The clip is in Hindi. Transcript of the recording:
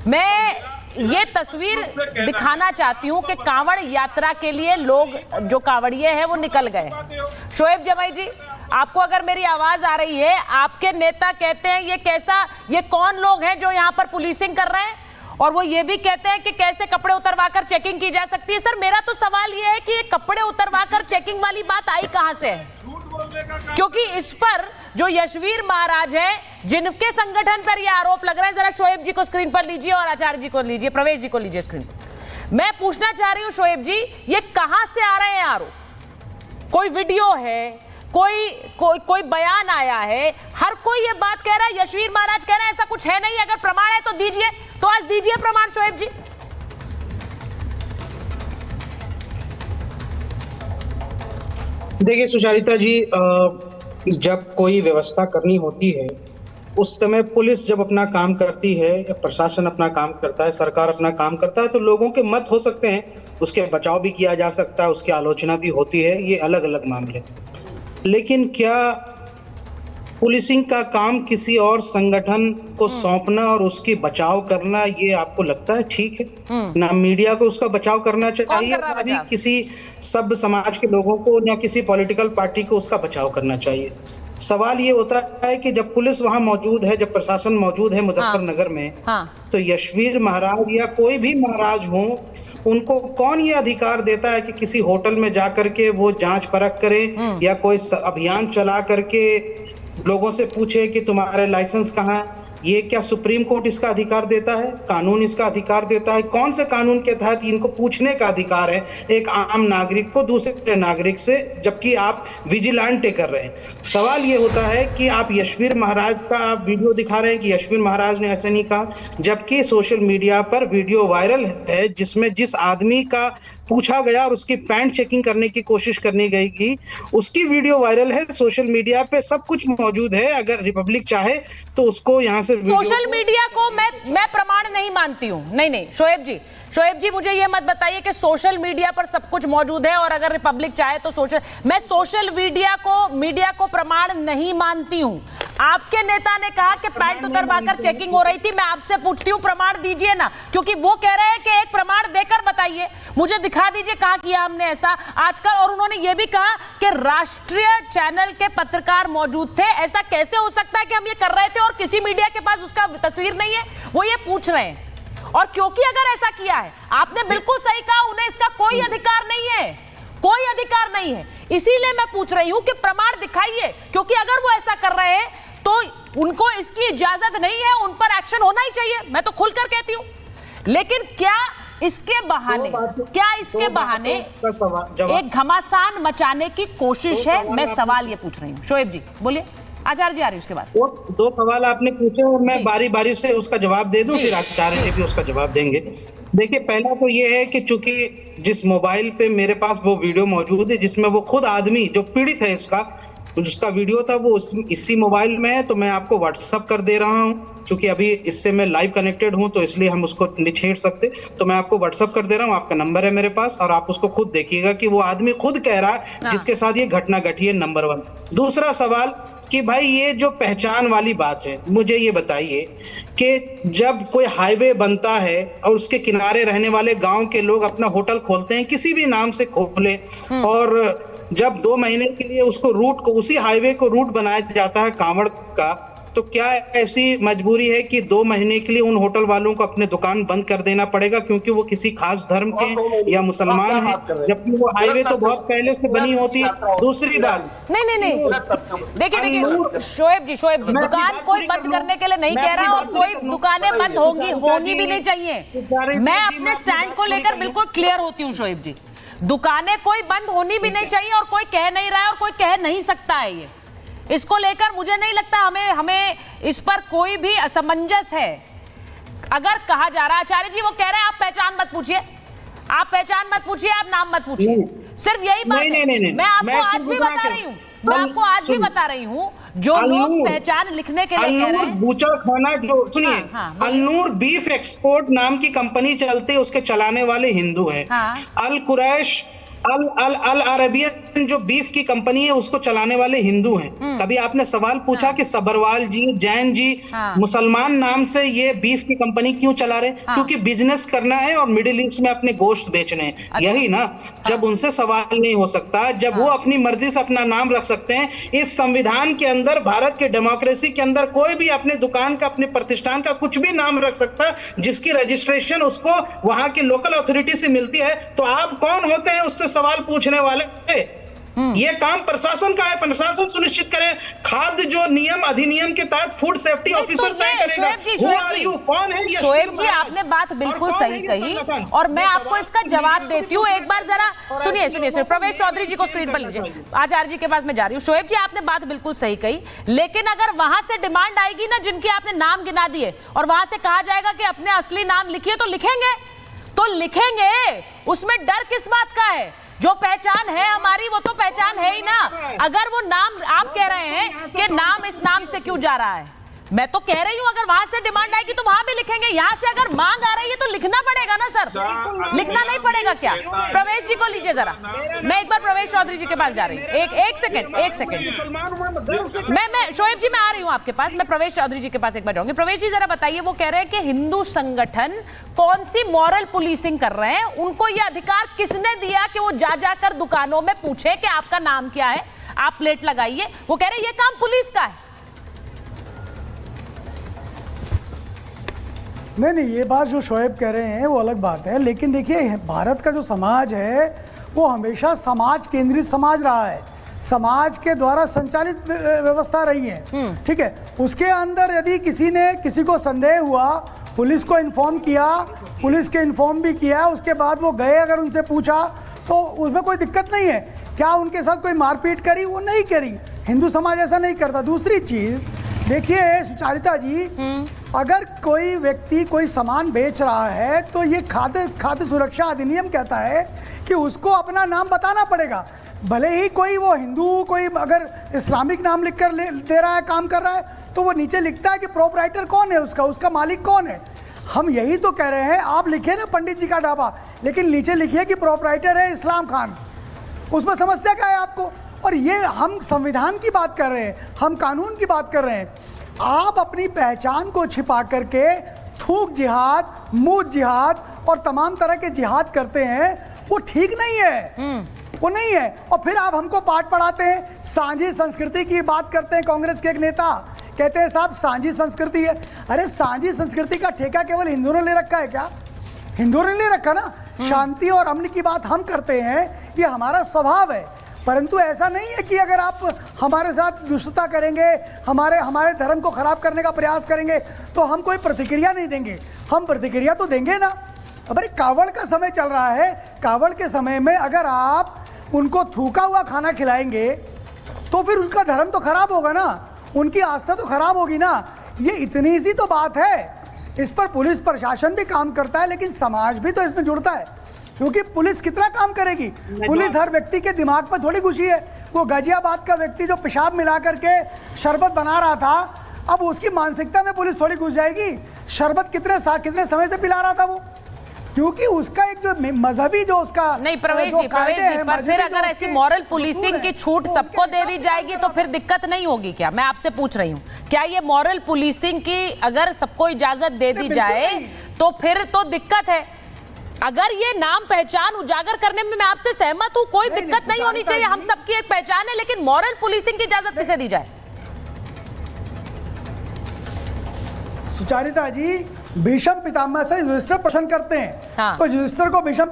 मैं ये तस्वीर दिखाना चाहती हूँ कि कांवड़ यात्रा के लिए लोग जो कांवड़िए हैं वो निकल गए। शोएब जमाई जी, आपको अगर मेरी आवाज आ रही है, आपके नेता कहते हैं ये कौन लोग हैं जो यहाँ पर पुलिसिंग कर रहे हैं, और वो ये भी कहते हैं कि कैसे कपड़े उतरवाकर चेकिंग की जा सकती है। सर, मेरा तो सवाल ये है कि ये कपड़े उतरवाकर चेकिंग वाली बात आई कहां से है? क्योंकि इस पर जो यशवीर महाराज हैं, जिनके संगठन पर यह आरोप लग रहा है, जरा शोएब जी को स्क्रीन पर लीजिए और आचार्य जी को लीजिए, प्रवेश जी को लीजिए स्क्रीन पर। मैं पूछना चाह रही हूं शोएब जी, ये कहां से आ रहे हैं आरोप? कोई वीडियो है, कोई बयान आया है, हर कोई ये बात कह रहा है, यशवीर महाराज कह रहे हैं ऐसा कुछ है नहीं, अगर प्रमाण है तो दीजिए। तो आज दीजिए प्रमाण शोएब जी। देखिए सुचारिता जी, जब कोई व्यवस्था करनी होती है उस समय पुलिस जब अपना काम करती है, प्रशासन अपना काम करता है, सरकार अपना काम करता है, तो लोगों के मत हो सकते हैं, उसके बचाव भी किया जा सकता है, उसकी आलोचना भी होती है, ये अलग अलग मामले। लेकिन क्या पुलिसिंग का काम किसी और संगठन को सौंपना और उसकी बचाव करना, ये आपको लगता है ठीक है? ना मीडिया को उसका बचाव करना चाहिए, ना किसी सभ्य समाज के लोगों को, ना किसी पॉलिटिकल पार्टी को उसका बचाव करना चाहिए। सवाल ये होता है कि जब पुलिस वहां मौजूद है, जब प्रशासन मौजूद है मुजफ्फरनगर में, तो यशवीर महाराज या कोई भी महाराज हो, उनको कौन ये अधिकार देता है कि किसी होटल में जाकर के वो जांच परख करे या कोई अभियान चला करके लोगों से पूछे कि तुम्हारे लाइसेंस कहाँ है? ये क्या सुप्रीम कोर्ट इसका अधिकार देता है? कानून इसका अधिकार देता है? कौन से कानून के तहत इनको पूछने का अधिकार है एक आम नागरिक को दूसरे नागरिक से, जबकि आप विजिलेंटे कर रहे हैं? सवाल ये होता है कि आप यशवीर महाराज का आप वीडियो दिखा रहे हैं कि यशवीर महाराज ने ऐसे नहीं कहा, जबकि सोशल मीडिया पर वीडियो वायरल है जिसमें जिस आदमी का पूछा गया और उसकी पैंट चेकिंग करने की कोशिश करनी गई की, उसकी वीडियो वायरल है, सोशल मीडिया पे सब कुछ मौजूद है। अगर रिपब्लिक चाहे तो उसको यहाँ से सोशल मीडिया को मैं प्रमाण नहीं मानती हूँ। नहीं शोएब जी मुझे ये मत बताइए कि सोशल मीडिया पर सब कुछ मौजूद है और अगर रिपब्लिक चाहे तो मैं सोशल मीडिया को प्रमाण नहीं मानती हूँ। आपके नेता ने कहा कि पैंट उतरवाकर चेकिंग हो रही थी, मैं आपसे पूछती हूँ प्रमाण दीजिए ना, क्योंकि वो कह रहे हैं कि एक प्रमाण देकर बताइए, मुझे दिखा दीजिए कहाँ किया हमने ऐसा आजकल। और उन्होंने ये भी कहा कि राष्ट्रीय चैनल के पत्रकार मौजूद थे। ऐसा कैसे हो सकता है कि हम ये कर रहे थे और किसी मीडिया के पास उसका तस्वीर नहीं है? वो ये पूछ रहे हैं। और क्योंकि अगर ऐसा किया है, आपने बिल्कुल सही कहा, उन्हें इसका कोई अधिकार नहीं है, कोई अधिकार नहीं है। इसीलिए मैं पूछ रही हूं कि प्रमाण दिखाइए, क्योंकि अगर वो ऐसा कर रहे हैं तो उनको इसकी इजाजत नहीं है, उन पर एक्शन होना ही चाहिए, मैं तो खुलकर कहती हूं। लेकिन क्या इसके बहाने एक घमासान मचाने की कोशिश है? मैं सवाल ये पूछ रही हूँ। शोएब जी बोलिए, आचार्य जी आ रही उसके बाद। दो सवाल आपने पूछे और मैं बारी बारी से उसका जवाब दे दूं, फिर आचार्य जी भी उसका जवाब देंगे। देखिए, पहला तो ये है कि चूंकि जिस मोबाइल पे मेरे पास वो वीडियो मौजूद है जिसमें वो खुद आदमी जो पीड़ित है जिसका वीडियो था वो इसी मोबाइल में है, तो मैं आपको व्हाट्सएप कर दे रहा हूँ। चूंकि अभी इससे मैं लाइव कनेक्टेड हूं तो इसलिए हम उसको नहीं छेड़ सकते, तो मैं आपको व्हाट्सएप कर दे रहा हूँ, आपका नंबर है मेरे पास, और आप उसको खुद देखिएगा कि वो आदमी खुद कह रहा है जिसके साथ ये घटना घटी है, नंबर 1। दूसरा सवाल कि भाई ये जो पहचान वाली बात है, मुझे ये बताइए कि जब कोई हाईवे बनता है और उसके किनारे रहने वाले गांव के लोग अपना होटल खोलते हैं, किसी भी नाम से खोले, और जब 2 महीने के लिए उसको उसी हाईवे को रूट बनाया जाता है कांवड़ का, तो क्या ऐसी मजबूरी है कि 2 महीने के लिए उन होटल वालों को अपने दुकान बंद कर देना पड़ेगा क्योंकि वो किसी खास धर्म के या मुसलमान हैं, जबकि वो हाईवे तो बहुत पहले से बनी होती है? दूसरी बात, नहीं देखिए शोएब जी दुकान कोई बंद करने के लिए नहीं कह रहा, और कोई दुकानें बंद होनी भी नहीं चाहिए। मैं अपने स्टैंड को लेकर बिल्कुल क्लियर होती हूँ शोएब जी, दुकानें कोई बंद होनी भी नहीं चाहिए और कोई कह नहीं रहा है और कोई कह नहीं सकता है। ये इसको लेकर मुझे नहीं लगता हमें इस पर कोई भी असमंजस है। अगर कहा जा रहा है, आचार्य जी वो कह रहे हैं आप पहचान मत पूछिए, आप नाम मत पूछिए, सिर्फ यही बात है। मैं आपको आज भी बता रही हूँ, जो लोग पहचान लिखने के लिए कह रहे हैं, बूचड़ खाना जो सुनिए, अलनूर बीफ एक्सपोर्ट नाम की कंपनी चलती है, उसके चलाने वाले हिंदू हैं। अल कुरैश अल अरबिया जो बीफ की कंपनी है उसको चलाने वाले हिंदू हैं। कभी आपने सवाल पूछा कि सबरवाल जी, जैन जी, मुसलमान नाम से ये बीफ की कंपनी क्यों चला रहे? क्योंकि बिजनेस करना है और मिडिल ईस्ट में अपने गोश्त बेचने हैं। यही ना, जब उनसे सवाल नहीं हो सकता, जब वो अपनी मर्जी से अपना नाम रख सकते हैं। इस संविधान के अंदर, भारत के डेमोक्रेसी के अंदर कोई भी अपने दुकान का, अपने प्रतिष्ठान का कुछ भी नाम रख सकता है जिसकी रजिस्ट्रेशन उसको वहां की लोकल अथॉरिटी से मिलती है। तो आप कौन होते हैं उससे सवाल पूछने वाले? ये काम प्रशासन का है, प्रशासन सुनिश्चित करे। खाद्य जो नियम अधिनियम के तहत फूड सेफ्टी ऑफिसर तय करेगा। कौन है ये? शोएब जी, आपने बात बिल्कुल सही कही और मैं आपको इसका जवाब देती हूँ। एक बार जरा सुनिए, प्रवेश चौधरी जी को स्क्रीन पर लीजिए। आचार्य जी के पास मैं जा रही हूँ। शोएब जी, आपने बात बिल्कुल सही कही, लेकिन अगर वहां से डिमांड आएगी ना, जिनके आपने नाम गिना दिए, और वहां से कहा जाएगा कि अपने असली नाम लिखिए, तो लिखेंगे। उसमें डर किस बात का है? जो पहचान है हमारी, वो तो पहचान है ही ना। अगर वो नाम आप कह रहे हैं कि नाम इस नाम से क्यों जा रहा है, मैं तो कह रही हूं अगर वहां से डिमांड आएगी तो वहां भी लिखेंगे। यहां से अगर मांग आ रही है तो लिखना पड़ेगा ना सर, लिखना नहीं पड़ेगा क्या? प्रवेश जी को लीजिए जरा, मैं एक बार प्रवेश चौधरी जी के पास जा रही हूँ। एक सेकंड मैं शोएब जी, मैं आ रही हूँ आपके पास। मैं प्रवेश चौधरी जी के पास एक बार जाऊंगी। प्रवेश जी, जरा बताइए, वो कह रहे हैं कि हिंदू संगठन कौन सी मॉरल पुलिसिंग कर रहे हैं? उनको ये अधिकार किसने दिया कि वो जाकर दुकानों में पूछे कि आपका नाम क्या है, आप प्लेट लगाइए? वो कह रहे हैं ये काम पुलिस का है। नहीं, ये बात जो शोएब कह रहे हैं वो अलग बात है, लेकिन देखिए, भारत का जो समाज है वो हमेशा समाज केंद्रित समाज रहा है, समाज के द्वारा संचालित व्यवस्था रही है। ठीक है, उसके अंदर यदि किसी ने, किसी को संदेह हुआ, पुलिस को इन्फॉर्म किया, पुलिस के इन्फॉर्म भी किया, उसके बाद वो गए, अगर उनसे पूछा तो उसमें कोई दिक्कत नहीं है। क्या उनके साथ कोई मारपीट करी? वो नहीं करी। हिंदू समाज ऐसा नहीं करता। दूसरी चीज देखिए सुचारिता जी, अगर कोई व्यक्ति कोई सामान बेच रहा है तो ये खाद्य सुरक्षा अधिनियम कहता है कि उसको अपना नाम बताना पड़ेगा। भले ही कोई वो हिंदू, कोई अगर इस्लामिक नाम लिख कर दे रहा है, काम कर रहा है, तो वो नीचे लिखता है कि प्रोपराइटर कौन है, उसका मालिक कौन है। हम यही तो कह रहे हैं, आप लिखे ना पंडित जी का ढाबा, लेकिन नीचे लिखिए कि प्रोपराइटर है इस्लाम खान। उसमें समस्या क्या है आपको? और ये हम संविधान की बात कर रहे हैं, हम कानून की बात कर रहे हैं। आप अपनी पहचान को छिपा करके थूक जिहाद, मूत जिहाद और तमाम तरह के जिहाद करते हैं, वो ठीक नहीं है, वो नहीं है। और फिर आप हमको पाठ पढ़ाते हैं, सांझी संस्कृति की बात करते हैं। कांग्रेस के एक नेता कहते हैं साहब सांझी संस्कृति है। अरे सांझी संस्कृति का ठेका केवल हिंदुओं ने ले रखा है क्या? हिंदुओं ने ले रखा ना। शांति और अमन की बात हम करते हैं, ये हमारा स्वभाव है। परंतु ऐसा नहीं है कि अगर आप हमारे साथ दुष्टता करेंगे, हमारे धर्म को खराब करने का प्रयास करेंगे, तो हम कोई प्रतिक्रिया नहीं देंगे। हम प्रतिक्रिया तो देंगे ना। अब अरे कावड़ का समय चल रहा है, कावड़ के समय में अगर आप उनको थूका हुआ खाना खिलाएंगे तो फिर उनका धर्म तो खराब होगा ना, उनकी आस्था तो खराब होगी ना। ये इतनी सी तो बात है। इस पर पुलिस प्रशासन भी काम करता है, लेकिन समाज भी तो इसमें जुड़ता है, क्योंकि पुलिस कितना काम करेगी? पुलिस हर व्यक्ति के दिमाग पर थोड़ी घुसी है। वो गाजियाबाद का व्यक्ति जो पेशाब मिला करके शरबत बना रहा था, अब उसकी मानसिकता में पुलिस थोड़ी घुस जाएगी? शरबत कितने समय से पिला रहा था वो? क्योंकि उसका एक जो मजहबी जो उसका नहीं प्रवेश जी, पर फिर अगर ऐसी मॉरल पुलिसिंग की छूट सबको दे दी जाएगी तो फिर दिक्कत नहीं होगी क्या? मैं आपसे पूछ रही हूँ, क्या ये मॉरल पुलिसिंग की अगर सबको इजाजत दे दी जाए तो फिर तो दिक्कत है। अगर ये नाम पहचान उजागर करने में मैं आपसे सहमत हूं, कोई दिक्कत नहीं होनी चाहिए, हम सबकी एक पहचान है, लेकिन मॉरल पुलिसिंग की इजाजत किसे दी जाए? सुचारिता जी, भीष्म पितामह से युधिष्ठिर प्रश्न करते हैं, तो युधिष्ठिर को भीष्म